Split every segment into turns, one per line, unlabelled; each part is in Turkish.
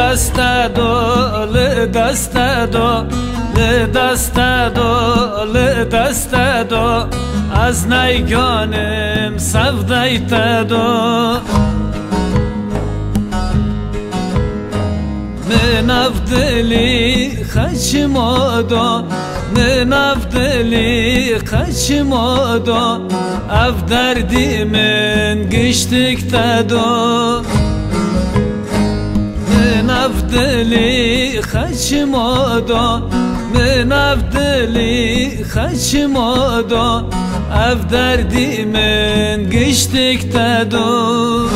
dasta do, le dasta do, le dasta do, le dasta do. Az nayganim savdayta do. من افضلی خشمادو من افضلی خشمادو اف دردی من گشتک تدو من افضلی خشمادو من افضلی خشمادو اف دردی من گشتک تدو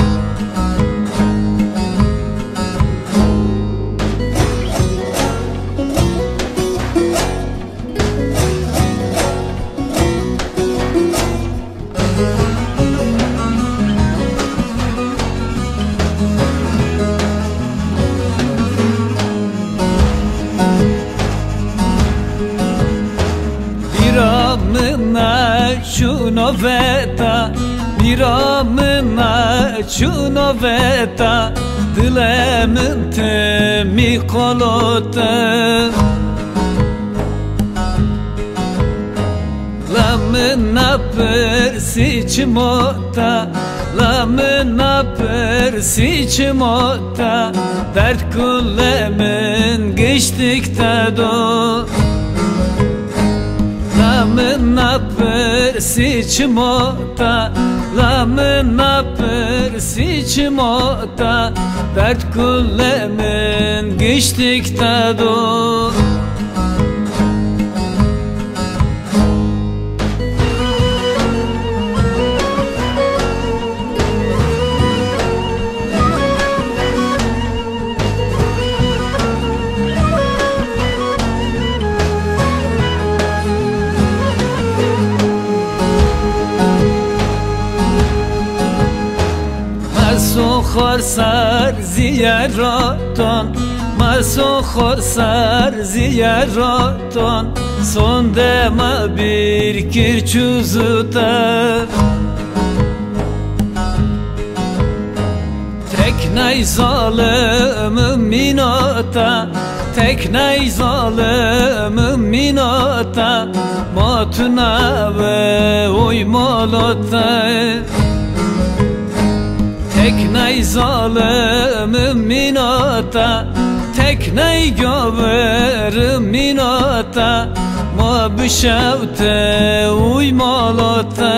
Čuno veta, miramına čuno veta, dilemin temi kolota. Lamina persi çimota, lamina persi çimota, dert kullemin geçtikte do. Lamina persi çimota, lamina persi çimota, dert kullemin geçtikte do. Masukh sar ziyaratun, masukh sar ziyaratun, son dema bir kirçuzuta. Tekney zalimim minota, tekney zalimim minota, matuna ve uymalota. Tekney zalimim minota, tekney göverim minota, ma bişevte uymalota.